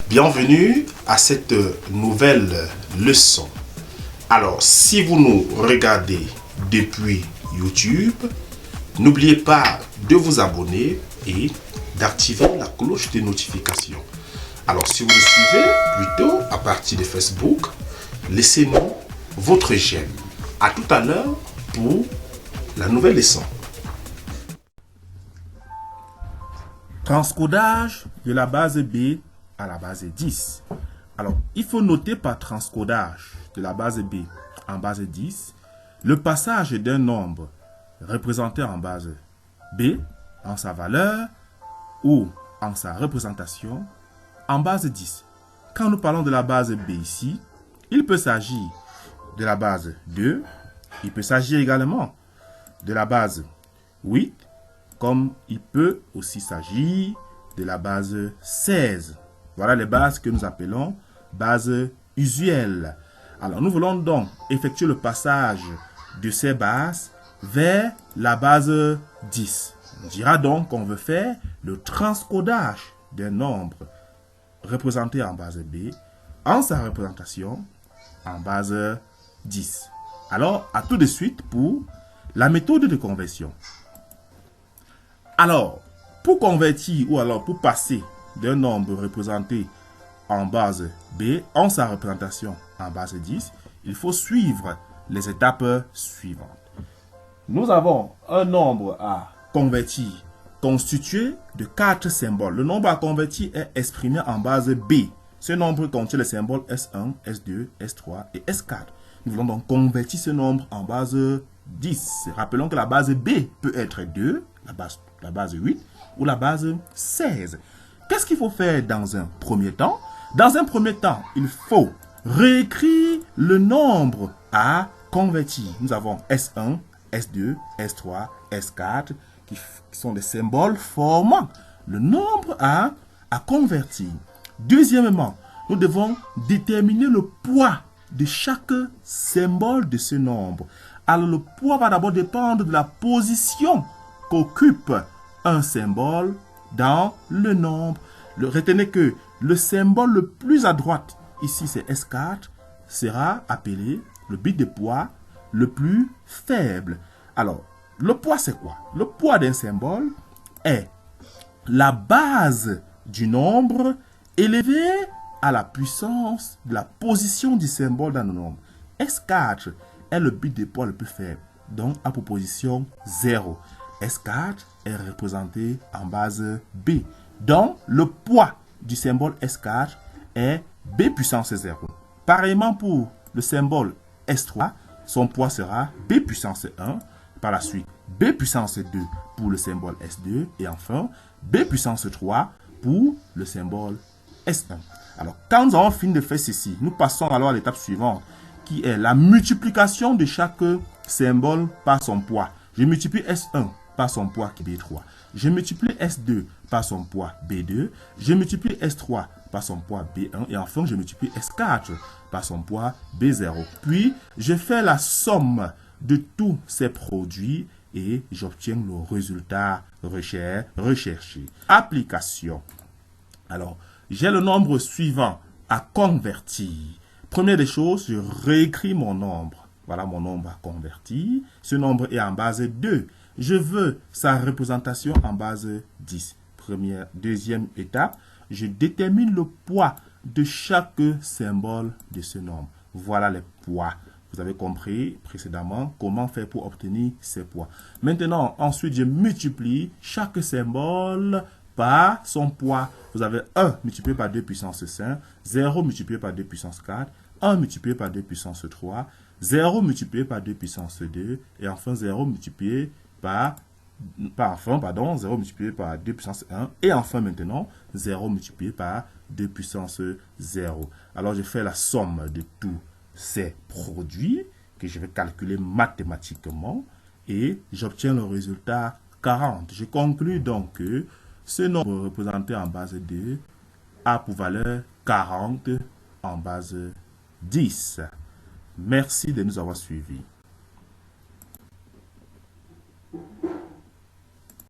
Bienvenue à cette nouvelle leçon. Alors, si vous nous regardez depuis YouTube, n'oubliez pas de vous abonner et d'activer la cloche de notification. Alors, si vous nous suivez plutôt à partir de Facebook, laissez-nous votre j'aime. À tout à l'heure pour la nouvelle leçon. Transcodage de la base B à la base 10. Alors, il faut noter par transcodage de la base B en base 10 le passage d'un nombre représenté en base B en sa valeur ou en sa représentation en base 10. Quand nous parlons de la base B ici, il peut s'agir de la base 2, il peut s'agir également de la base 8, comme il peut aussi s'agir de la base 16. Voilà les bases que nous appelons bases usuelles. Alors, nous voulons donc effectuer le passage de ces bases vers la base 10. On dira donc qu'on veut faire le transcodage d'un nombre représenté en base B en sa représentation en base 10. Alors, à tout de suite pour la méthode de conversion. Alors, pour convertir ou alors pour passer d'un nombre représenté en base B en sa représentation en base 10, il faut suivre les étapes suivantes. Nous avons un nombre à convertir constitué de 4 symboles. Le nombre à convertir est exprimé en base B. Ce nombre contient les symboles S1, S2, S3 et S4. Nous voulons donc convertir ce nombre en base 10. Rappelons que la base B peut être 2, la base 8 ou la base 16. Qu'est-ce qu'il faut faire dans un premier temps? Dans un premier temps, il faut réécrire le nombre à convertir. Nous avons S1, S2, S3, S4 qui sont des symboles formant le nombre à convertir. Deuxièmement, nous devons déterminer le poids de chaque symbole de ce nombre. Alors, le poids va d'abord dépendre de la position qu'occupe un symbole dans le nombre. Retenez que le symbole le plus à droite, ici c'est S4, sera appelé le bit de poids le plus faible. Alors, le poids c'est quoi? Le poids d'un symbole est la base du nombre élevée à la puissance de la position du symbole dans le nombre. S4 est le bit de poids le plus faible, donc à proposition 0. S4 est représenté en base B. Donc, le poids du symbole S4 est B puissance 0. Pareillement pour le symbole S3, son poids sera B puissance 1. Par la suite, B puissance 2 pour le symbole S2. Et enfin, B puissance 3 pour le symbole S1. Alors, quand nous avons fini de faire ceci, nous passons alors à l'étape suivante, qui est la multiplication de chaque symbole par son poids. Je multiplie S1 par son poids qui est B3. Je multiplie S2 par son poids B2. Je multiplie S3 par son poids B1. Et enfin, je multiplie S4 par son poids B0. Puis, je fais la somme de tous ces produits et j'obtiens le résultat recherché. Application. Alors, j'ai le nombre suivant à convertir. Première des choses, je réécris mon nombre. Voilà mon nombre à convertir. Ce nombre est en base 2. Je veux sa représentation en base 10. Deuxième étape, je détermine le poids de chaque symbole de ce nombre. Voilà les poids. Vous avez compris précédemment comment faire pour obtenir ces poids. Maintenant, ensuite, je multiplie chaque symbole par son poids. Vous avez 1 multiplié par 2 puissance 5, 0 multiplié par 2 puissance 4, 1 multiplié par 2 puissance 3, 0 multiplié par 2 puissance 2, et enfin 0 multiplié par 0 multiplié par 2 puissance 1, et enfin maintenant 0 multiplié par 2 puissance 0. Alors je fais la somme de tous ces produits que je vais calculer mathématiquement et j'obtiens le résultat 40. Je conclus donc que ce nombre représenté en base 2 a pour valeur 40 en base 10. Merci de nous avoir suivis.